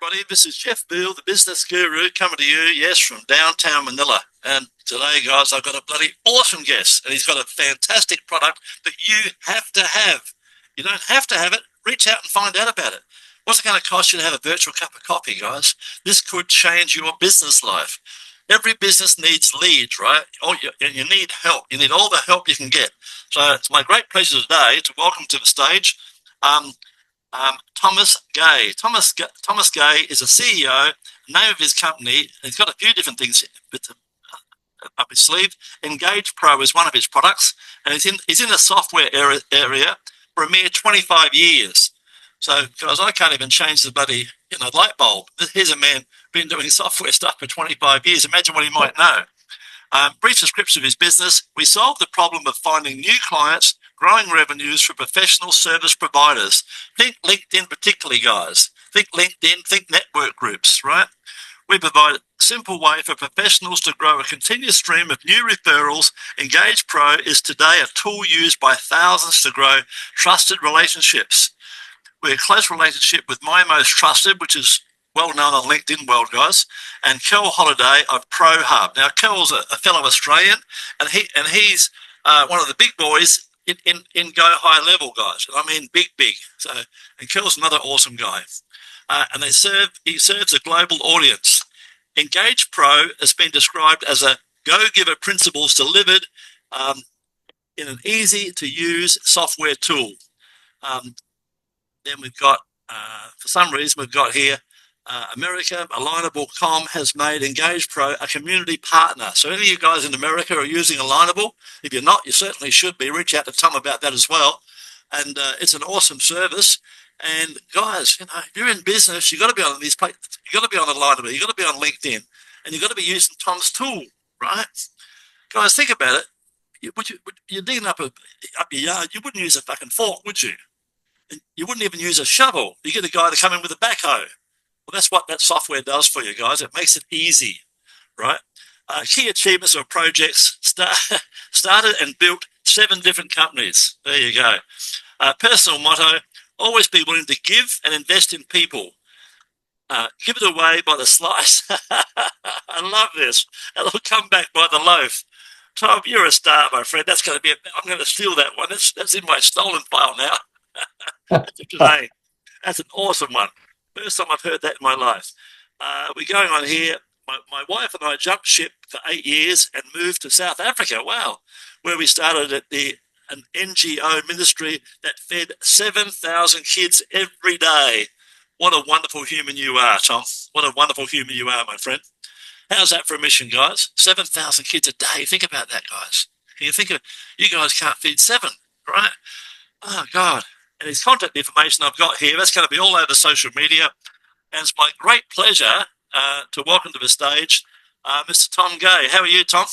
everybody. This is Jeff Veale, the business guru, coming to you, yes, from downtown Manila. And today, guys, I've got a bloody awesome guest, and he's got a fantastic product that you have to have. You don't have to have it. Reach out and find out about it. What's it going to cost you to have a virtual cup of coffee, guys? This could change your business life. Every business needs leads, right? You need help. You need all the help you can get. So it's my great pleasure today to welcome to the stage Thomas Gai. Thomas Gai is a CEO. Name of his company, he's got a few different things up his sleeve. EngagePro is one of his products, and he's in the software area for a mere 25 years. So, guys, I can't even change the bloody light bulb. Here's a man been doing software stuff for 25 years. Imagine what he might know. Brief description of his business: we solve the problem of finding new clients, growing revenues for professional service providers. Think LinkedIn particularly, guys. Think LinkedIn, think network groups, right? We provide a simple way for professionals to grow a continuous stream of new referrals. EngagePro is today a tool used by thousands to grow trusted relationships. We're in close relationship with My Most Trusted, which is well known on LinkedIn world, guys, and Kel Holiday of Pro Hub. Now, Kel's a fellow Australian, and he's one of the big boys in Go High Level, guys. I mean, big. So, and Kel's another awesome guy, and he serves a global audience. EngagePro has been described as a go-giver principles delivered in an easy-to-use software tool. Then we've got, for some reason, we've got here, America, Alignable.com has made EngagePro a community partner. So any of you guys in America are using Alignable. If you're not, you certainly should be. Reach out to Tom about that as well. And it's an awesome service. And guys, if you're in business, you've got to be on these places. You've got to be on Alignable. You've got to be on LinkedIn. And you've got to be using Tom's tool, right? Guys, think about it. You're digging up your yard. You wouldn't use a fucking fork, would you? You wouldn't even use a shovel. You get a guy to come in with a backhoe. Well, that's what that software does for you, guys. It makes it easy, right? Key achievements or projects: started and built 7 different companies. There you go. Personal motto: always be willing to give and invest in people. Give it away by the slice. I love this. And it'll come back by the loaf. Tom, you're a star, my friend. That's going to be. I'm going to steal that one. That's in my stolen file now. That's an awesome one. First time I've heard that in my life. We're going on here. My wife and I jumped ship for 8 years and moved to South Africa. Wow. Where we started at an NGO ministry that fed 7,000 kids every day. What a wonderful human you are, Tom. What a wonderful human you are, my friend. How's that for a mission, guys? 7,000 kids a day. Think about that, guys. Can you think of it? You guys can't feed 7, right? Oh, God. And his contact information I've got here, that's going to be all over social media. And it's my great pleasure to welcome to the stage Mr. Tom Gai. How are you, Tom?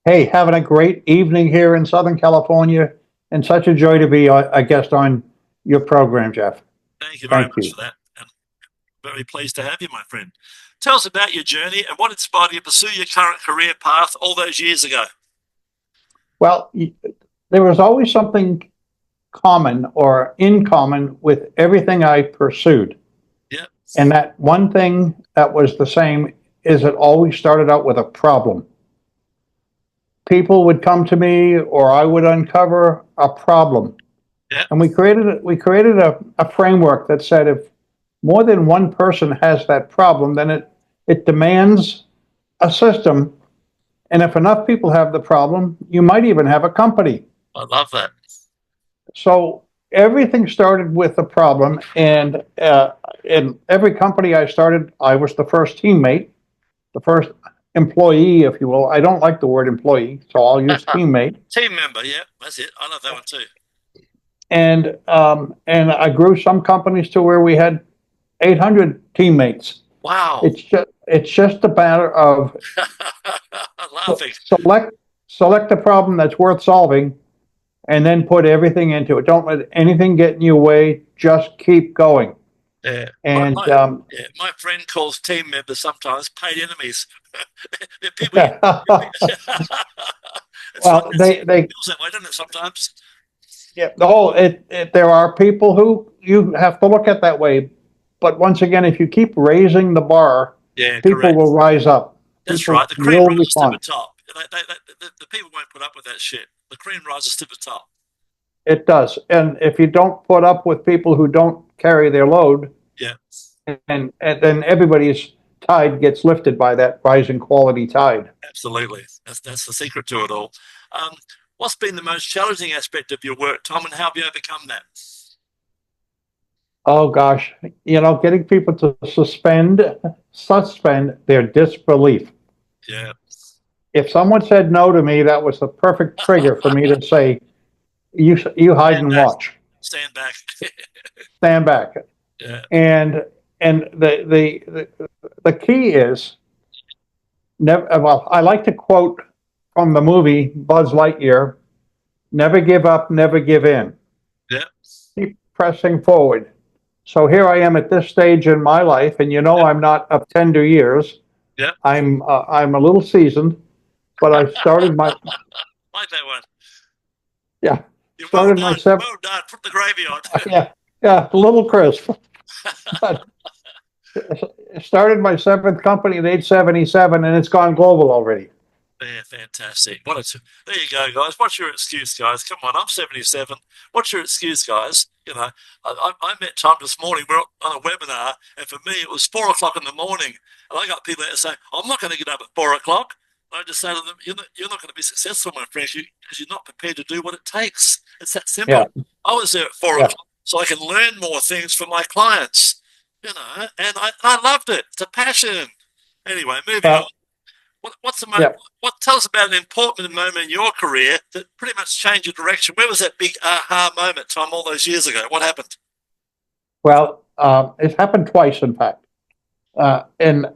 Hey, having a great evening here in Southern California, and such a joy to be a guest on your program, Jeff. Thank you very much for that. And very pleased to have you, my friend. Tell us about your journey and what inspired you to pursue your current career path all those years ago. Well, there was always something common or in common with everything I pursued. Yeah. And that one thing that was the same is it always started out with a problem. People would come to me or I would uncover a problem. Yeah. And we created a framework that said if more than one person has that problem, then it demands a system. And if enough people have the problem, you might even have a company. I love that. So everything started with a problem, and in every company I started, I was the first teammate, the first employee, if you will. I don't like the word employee, so I'll use teammate. Team member, yeah, that's it. I love that one too. And I grew some companies to where we had 800 teammates. Wow. It's just a matter of select a problem that's worth solving, and then put everything into it. Don't let anything get in your way. Just keep going. Yeah. And my friend calls team members sometimes paid enemies. People, well, they feels that way, doesn't it? Sometimes. Yeah, there are people who you have to look at that way. but once again, if you keep raising the bar, Yeah, people correct. will rise up. That's People right. The cream will rises to the respond. top. The people won't put up with that shit. The cream rises to the top. It does. And if you don't put up with people who don't carry their load, Yeah, and then everybody's tide gets lifted by that rising quality tide. absolutely. That's the secret to it all. Um, what's been the most challenging aspect of your work, Tom, and how have you overcome that? Oh gosh, getting people to suspend their disbelief. Yeah. If someone said no to me, that was the perfect trigger for me to say, you hide Stand and back. watch, Stand back. stand back. Yeah. And the key is never. Well, I like to quote from the movie Buzz Lightyear: "Never give up, never give in. Yeah. Keep pressing forward." So here I am at this stage in my life, and I'm not of tender years. Yeah. I'm a little seasoned, but I started my Like that one. yeah You're well started my done. seventh Well done. Put the gravy on. yeah a little crisp. But started my seventh company at age 77, and it's gone global already. Yeah, fantastic. There you go, guys. What's your excuse, guys? Come on, I'm 77. What's your excuse, guys? I met Tom this morning. We're on a webinar, and for me, it was 4 o'clock in the morning. And I got people that say, I'm not going to get up at 4 o'clock. I just say to them, you're not going to be successful, my friends, because you're not prepared to do what it takes. It's that simple. Yeah. I was there at 4 o'clock so I can learn more things from my clients, and I loved it. It's a passion. Anyway, moving on. Tell us about an important moment in your career that pretty much changed your direction. Where was that big aha moment, Tom, all those years ago? What happened? Well, it's happened twice, in fact, and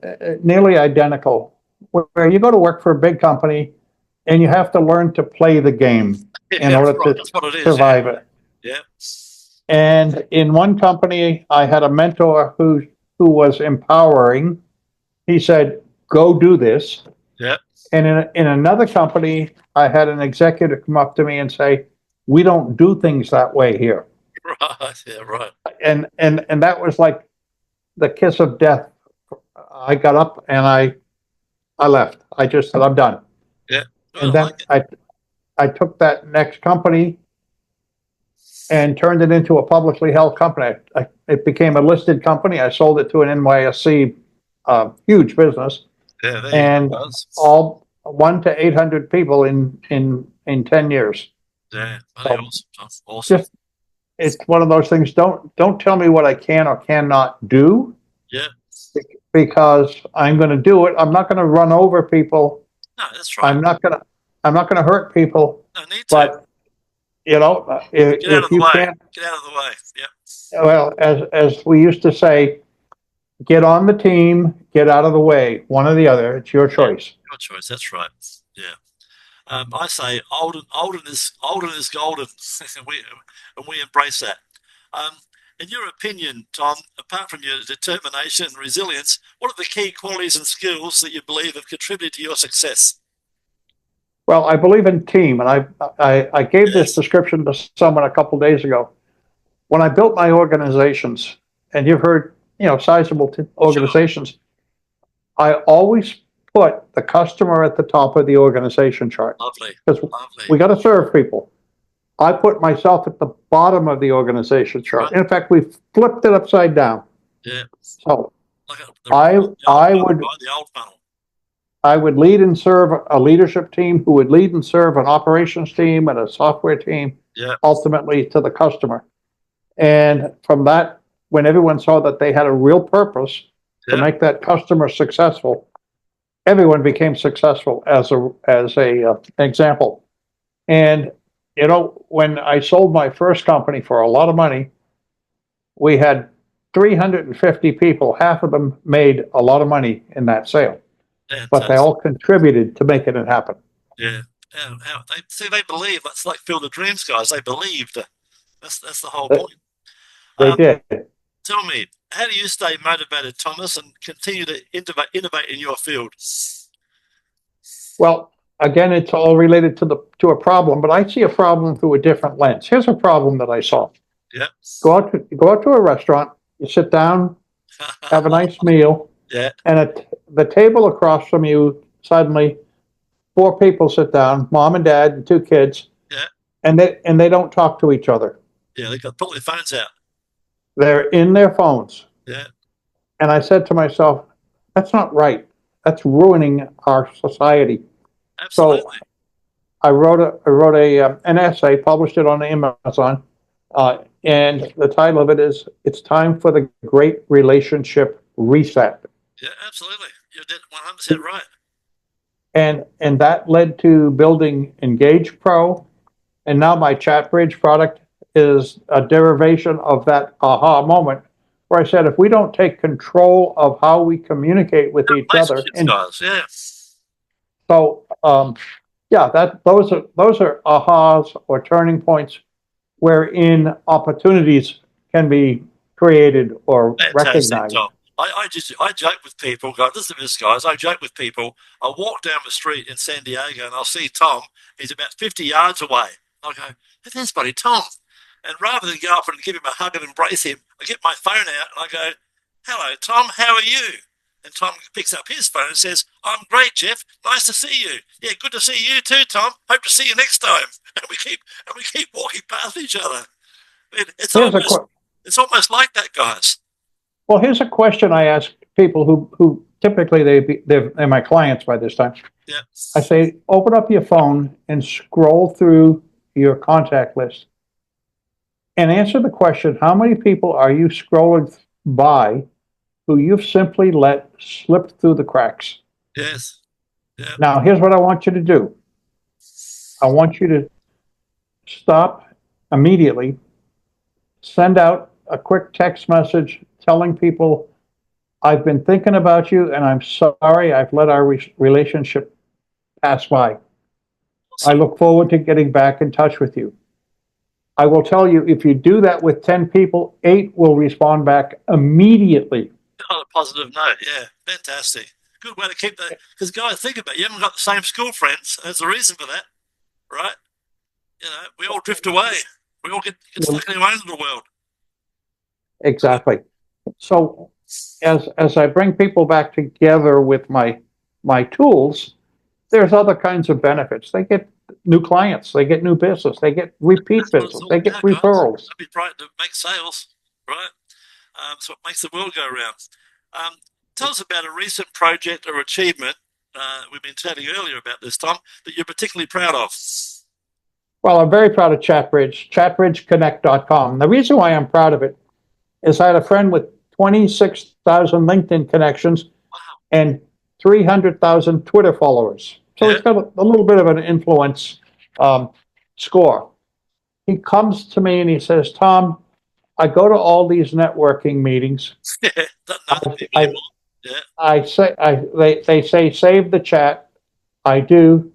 nearly identical. Where you go to work for a big company, and you have to learn to play the game in order to survive it. Yeah. And in one company, I had a mentor who was empowering. He said, "Go do this." Yeah. And in another company, I had an executive come up to me and say, "We don't do things that way here." Right. Yeah. Right. And that was like the kiss of death. I got up and I left. I just said, "I'm done." Yeah. And then I took that next company and turned it into a publicly held company. It became a listed company. I sold it to an NYSE huge business. Yeah, and all 1 to 800 people in 10 years. Yeah, So awesome. just, it's one of those things. Don't tell me what I can or cannot do. Yeah. Because I'm going to do it. I'm not going to run over people. No, that's right. I'm not going to hurt people. No need to. But if you can't get out of the way. Yeah. Well, as we used to say, get on the team, get out of the way. One or the other. It's your choice. Your choice. That's right. Yeah. I say olden is golden, and we embrace that. In your opinion, Tom, apart from your determination and resilience, what are the key qualities and skills that you believe have contributed to your success? Well, I believe in team, and I gave this description to someone a couple of days ago. When I built my organizations, and you've heard, sizable organizations, sure. I always put the customer at the top of the organization chart. Lovely. Because we got to serve people. I put myself at the bottom of the organization chart. Right. In fact, we flipped it upside down. Yeah. So I would lead and serve a leadership team who would lead and serve an operations team and a software team, ultimately to the customer. And from that, when everyone saw that they had a real purpose to make that customer successful, everyone became successful as a example. And when I sold my first company for a lot of money, we had 350 people. Half of them made a lot of money in that sale. Fantastic. But they all contributed to making it happen. Yeah. They believe. That's like Field of Dreams, guys. They believed. That's the whole point. They did. Tell me, how do you stay motivated, Thomas, and continue to innovate in your field? Well, again, it's all related to a problem, but I see a problem through a different lens. Here's a problem that I saw. Yeah. Go out to a restaurant, you sit down, have a nice meal, Yeah, and the table across from you, suddenly, four people sit down, mom and dad and two kids, yeah, and they don't talk to each other. yeah. They got pull their phones out. They're in their phones. Yeah, And I said to myself, that's not right. That's ruining our society. So absolutely. I wrote an essay, published it on Amazon, and the title of it is "It's Time for the Great Relationship Reset." Yeah, absolutely. You're 100% right. And that led to building EngagePro, and now my ChatBridge product is a derivation of that aha moment where I said, if we don't take control of how we communicate with each other, Relationships, and guys. Yeah, so yeah, those are ahas or turning points wherein opportunities can be created or fantastic, recognized. Tom. I joke with people, guys. Listen to this, guys. I joke with people. I walk down the street in San Diego and I'll see Tom. He's about 50 yards away. I go, hey, there's buddy Tom. And rather than go up and give him a hug and embrace him, I get my phone out and I go, hello, Tom, how are you? And Tom picks up his phone and says, I'm great, Jeff. Nice to see you. Yeah, good to see you too, Tom. Hope to see you next time. And we keep walking past each other. It's Here's a almost it's almost like that, guys. Well, here's a question I ask people who typically they're my clients by this time. Yeah. I say, open up your phone and scroll through your contact list and answer the question, how many people are you scrolling by who you've simply let slip through the cracks? Yes. Yeah. Now, here's what I want you to do. I want you to stop immediately, send out a quick text message telling people, I've been thinking about you and I'm sorry I've let our relationship pass by. I look forward to getting back in touch with you. I will tell you, if you do that with 10 people, 8 will respond back immediately. On a positive note, yeah, fantastic. Good way to keep that. Because guys, think about it. You haven't got the same school friends. There's a reason for that, right? You know, we all drift away. We all get stuck in our own little world. Exactly. So as I bring people back together with my tools, there's other kinds of benefits. They get new clients, they get new business, they get repeat business, they get referrals. Don't be trying to make sales, right? So it makes the world go round. Tell us about a recent project or achievement. We've been chatting earlier about this, Tom, that you're particularly proud of. Well, I'm very proud of ChatBridge, 𝐻𝐵Dge.com. The reason why I'm proud of it is I had a friend with 26,000 LinkedIn connections and 300,000 Twitter followers. So Yeah. It's got a little bit of an influence score. He comes to me and he says, Tom, I go to all these networking meetings. Yeah. They say save the chat. I do,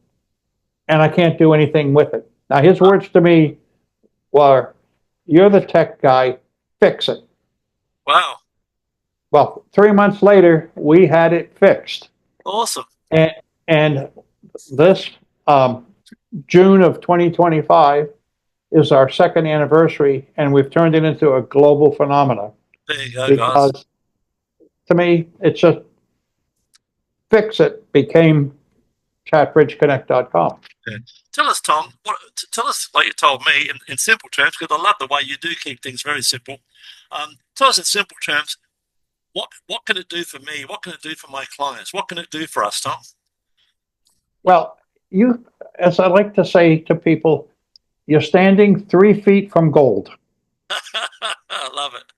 and I can't do anything with it. Now his words to me were, "You're the tech guy. Fix it." Wow. Well, 3 months later, we had it fixed. Awesome. And this June of 2025 is our second anniversary, and we've turned it into a global phenomenon. There you go, because guys. to me, it's just fix it became chatbridgeconnect.com. Yeah. Tell us, Tom, tell us like you told me in simple terms, because I love the way you do keep things very simple. Tell us in simple terms, what can it do for me? What can it do for my clients? What can it do for us, Tom? Well, as I like to say to people, you're standing 3 feet from gold. I love it.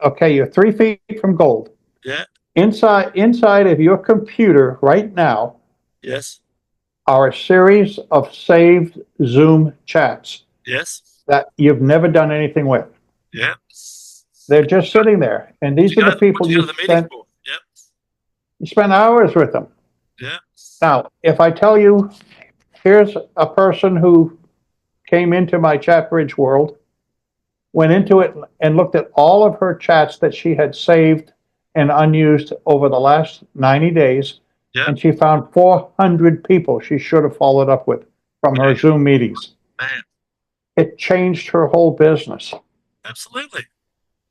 Okay, you're 3 feet from gold. Yeah. Inside of your computer right now, Yes. are a series of saved Zoom chats. Yes. That you've never done anything with. Yeah. They're just sitting there, and these are the people you spend hours with them. Yeah. Now, if I tell you, here's a person who came into my ChatBridge world, went into it and looked at all of her chats that she had saved and unused over the last 90 days, yeah. and she found 400 people she should have followed up with from her Zoom meetings. Man. It changed her whole business. Absolutely.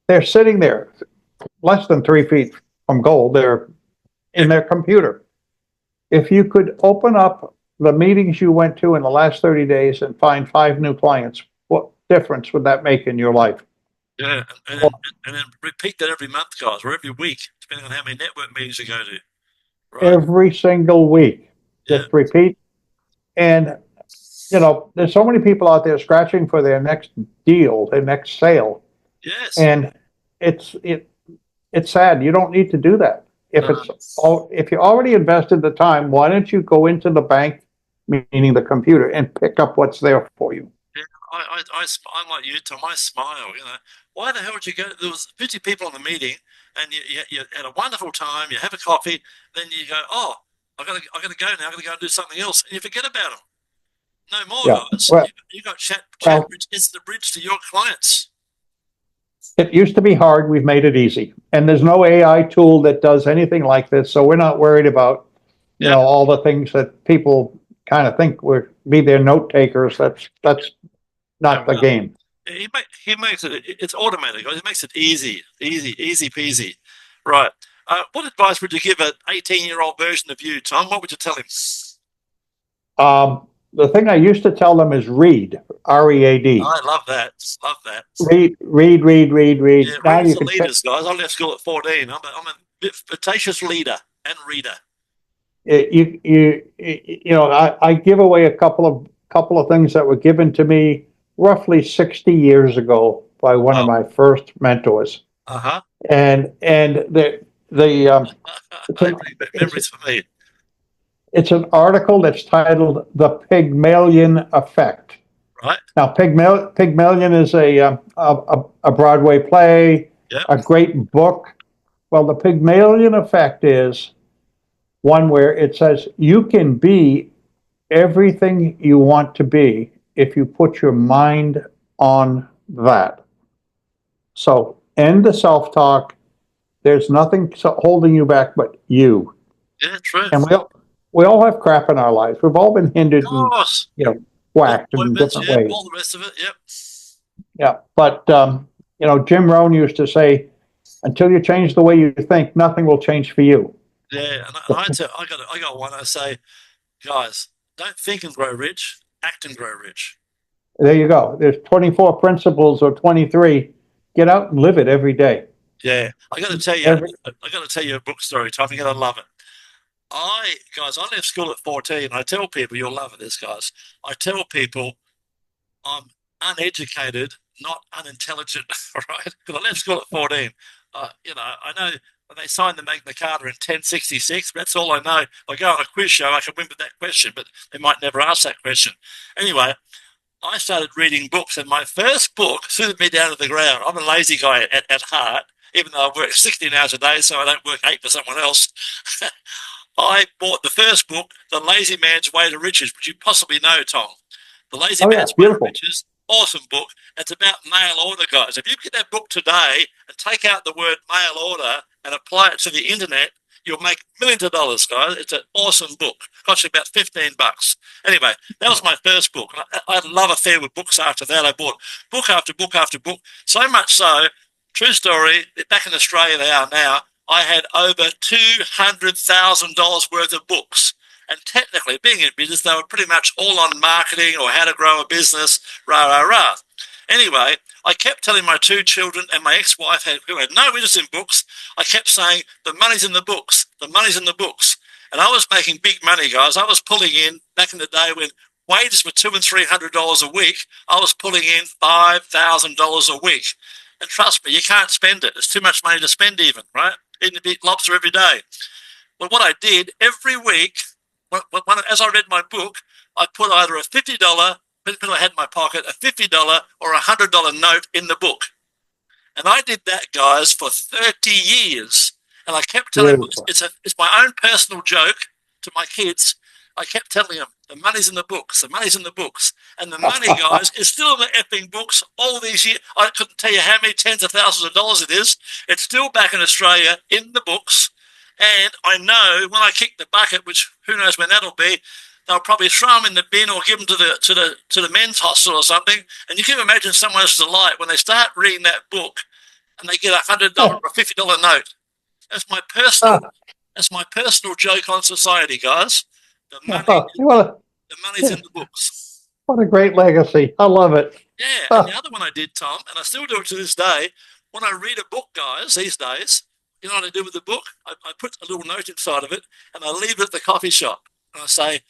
They're sitting there. less than 3 feet from goal. They're in their computer. If you could open up the meetings you went to in the last 30 days and find 5 new clients, what difference would that make in your life? Yeah, and then repeat that every month, guys, or every week, depending on how many network meetings you go to. Right? Every single week. Yeah. Just repeat. And, you know, there's so many people out there scratching for their next deal, their next sale. Yes. And it's sad. You don't need to do that. If you already invested the time, why don't you go into the bank, meaning the computer, and pick up what's there for you? Yeah, I'm like you, Tom. I smile. You know, why the hell would you go? There was 50 people in the meeting, and you had a wonderful time. You have a coffee, then you go, oh, I gotta go now. I gotta go and do something else, and you forget about them. No more, Yeah. guys. Well, You got chat. well, It's the bridge to your clients. it used to be hard. We've made it easy. And there's no AI tool that does anything like this. So we're not worried about, you know, all the things that people kind of think would be their note takers. That's not the game. He makes it. It's automatic. He makes it easy peasy. Right. What advice would you give an 18-year-old version of you, Tom? What would you tell him? The thing I used to tell them is read, READ. I love that. Love that. Read. Yeah, Now readers you are can leaders, guys. I left school at 14. I'm a vicious leader and reader. you know, I give away a couple of things that were given to me roughly 60 years ago by one of my first mentors. Uh-huh. And the Memories for me. it's an article that's titled "The Pygmalion Effect." Right. Now, Pygmalion is a Broadway play, a great book. Well, the Pygmalion Effect is one where it says you can be everything you want to be if you put your mind on that. So end the self-talk. There's nothing holding you back but you. Yeah, true. And we all have crap in our lives. We've all been hindered and, you know, whacked in different ways. All the rest of it, yep. Yeah, but you know, Jim Rohn used to say, until you change the way you think, nothing will change for you. Yeah, and I got one. I say, guys, don't think and grow rich, act and grow rich. There you go. There's 24 principles or 23. Get out and live it every day. Yeah, I got to tell you a book story, Tom. You're gonna love it. I left school at 14. I tell people, you'll love this, guys. I tell people I'm uneducated, not unintelligent, right? Because I left school at 14. You know, I know when they signed the Magna Carta in 1066, that's all I know. If I go on a quiz show, I can win with that question, but they might never ask that question. Anyway, I started reading books, and my first book suited me down to the ground. I'm a lazy guy at heart, even though I work 16 hours a day, so I don't work 8 for someone else. I bought the first book, The Lazy Man's Way to Riches, which you possibly know, Tom. The Lazy Man's Way to Riches, awesome book. It's about mail order, guys. If you get that book today and take out the word mail order and apply it to the internet, you'll make millions of dollars, guys. It's an awesome book. Cost you about $15. Anyway, that was my first book. I had a love affair with books after that. I bought book after book after book. So much so, true story, back in Australia they are now, I had over $200,000 worth of books. And technically, being in business, they were pretty much all on marketing or how to grow a business, rah. Anyway, I kept telling my 2 children and my ex-wife, who had no interest in books, I kept saying, the money's in the books, the money's in the books. And I was making big money, guys. I was pulling in, back in the day when wages were $200 and $300 a week, I was pulling in $5,000 a week. And trust me, you can't spend it. It's too much money to spend even, right? Eating a big lobster every day. Well, what I did, every week, as I read my book, I put either a $50, I had in my pocket, a $50 or a $100 note in the book. And I did that, guys, for 30 years. And I kept telling them, it's my own personal joke to my kids. I kept telling them, the money's in the books, the money's in the books. And the money, guys, is still in the effing books all these years. I couldn't tell you how many tens of thousands of dollars it is. It's still back in Australia in the books. And I know when I kick the bucket, which who knows when that'll be, they'll probably throw them in the bin or give them to the men's hospital or something. And you can imagine someone's delight when they start reading that book. and they get $100 or a $50 note. That's my personal joke on society, guys. The money's in the books. What a great legacy. I love it. Yeah, and the other one I did, Tom, and I still do it to this day, when I read a book, guys, these days, you know what I do with the book? I put a little note inside of it, and I leave it at the coffee shop. And I say,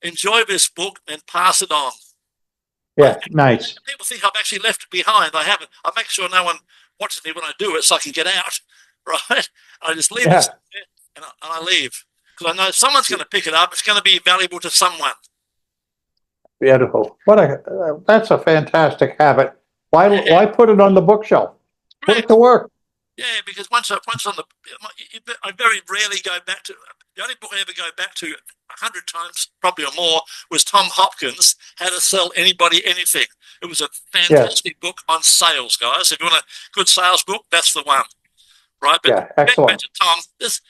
enjoy this book and pass it on. Yeah, nice. People think I've actually left it behind. I haven't. I make sure no one watches me when I do it so I can get out, right? I just leave it there and I leave. Because I know someone's going to pick it up. It's going to be valuable to someone. Beautiful. That's a fantastic habit. Why put it on the bookshelf? Put it to work. Yeah, because once on the, I very rarely go back to, the only book I ever go back to 100 times, probably or more, was Tom Hopkins, How to Sell Anybody Anything. It was a fantastic book on sales, guys. If you want a good sales book, that's the one. Right? But excellent. Back to Tom,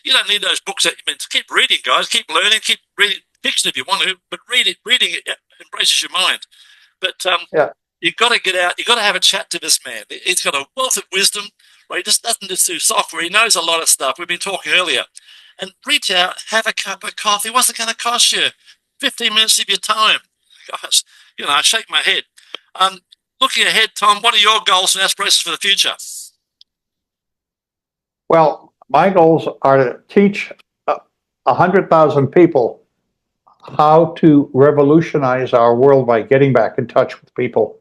you don't need those books. Keep reading, guys. Keep learning. Keep reading fiction if you want to, but reading it embraces your mind. But you've got to get out. You've got to have a chat to this man. He's got a wealth of wisdom. Right? He just doesn't just do software. He knows a lot of stuff. We've been talking earlier. And reach out, have a cup of coffee. What's it going to cost you? 15 minutes of your time. Guys, I shake my head. Looking ahead, Tom, what are your goals and aspirations for the future? Well, my goals are to teach 100,000 people how to revolutionize our world by getting back in touch with people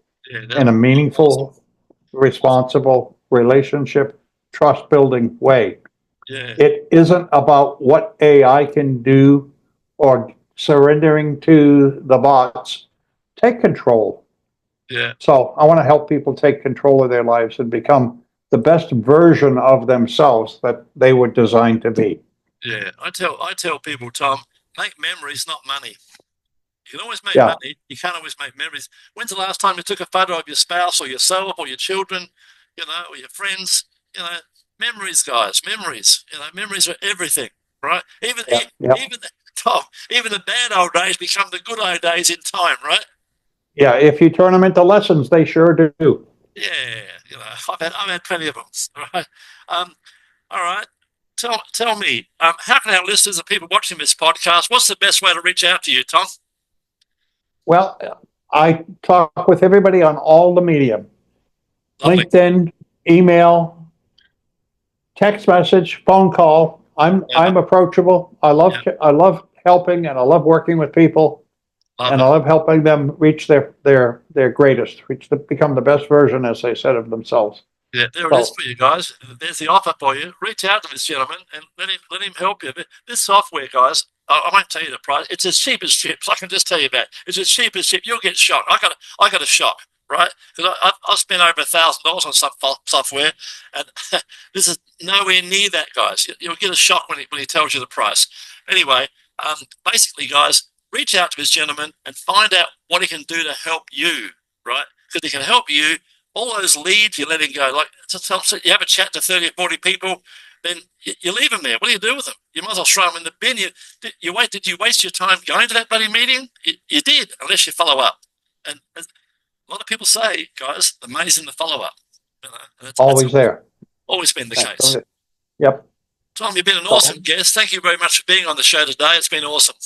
in a meaningful, responsible, relationship, trust-building way. Yeah. It isn't about what AI can do or surrendering to the bots. Take control. Yeah. So I want to help people take control of their lives and become the best version of themselves that they were designed to be. Yeah, I tell people, Tom, make memories, not money. You can always make money. You can't always make memories. When's the last time you took a photo of your spouse or yourself or your children, or your friends? Memories, guys, memories. Memories are everything, right? Even the bad old days become the good old days in time, right? Yeah, if you turn them into lessons, they sure do. Yeah, I've had plenty of them. Right. All right. Tell me, how can our listeners and people watching this podcast, what's the best way to reach out to you, Tom? Well, I talk with everybody on all the media. Lovely. LinkedIn, email, text message, phone call. I'm approachable. I love helping, and I love working with people. I love helping them reach their greatest, become the best version, as they said, of themselves. Yeah, there it is for you guys. There's the offer for you. Reach out to this gentleman and let him help you. This software, guys, I won't tell you the price. It's as cheap as chips. I can just tell you that. It's as cheap as chips. You'll get shocked. I got a shock, right? Because I've spent over $1,000 on some software, and this is nowhere near that, guys. You'll get a shock when he tells you the price. Anyway, basically, guys, reach out to this gentleman and find out what he can do to help you, right? Because he can help you. All those leads you're letting go, like you have a chat to 30 or 40 people, then you leave them there. What do you do with them? You might as well throw them in the bin. Did you waste your time going to that bloody meeting? You did, unless you follow up. And a lot of people say, guys, the money's in the follow-up. That's always there. Always been the case. Yep. Tom, you've been an awesome guest. Thank you very much for being on the show today. It's been awesome.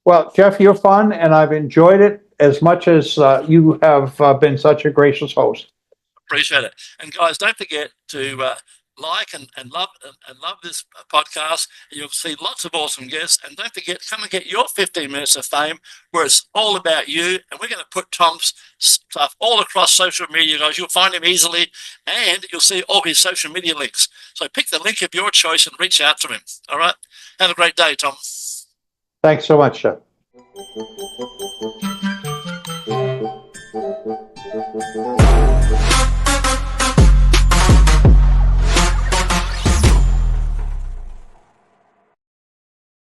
Well, Jeff, you're fun, and I've enjoyed it as much as you have been such a gracious host. Appreciate it. And guys, don't forget to like and love this podcast. You'll see lots of awesome guests. And don't forget, come and get your 15 minutes of fame, where it's all about you. And we're going to put Tom's stuff all across social media, guys. You'll find him easily, and you'll see all his social media links. So pick the link of your choice and reach out to him. All right. Have a great day, Tom. Thanks so much, Jeff.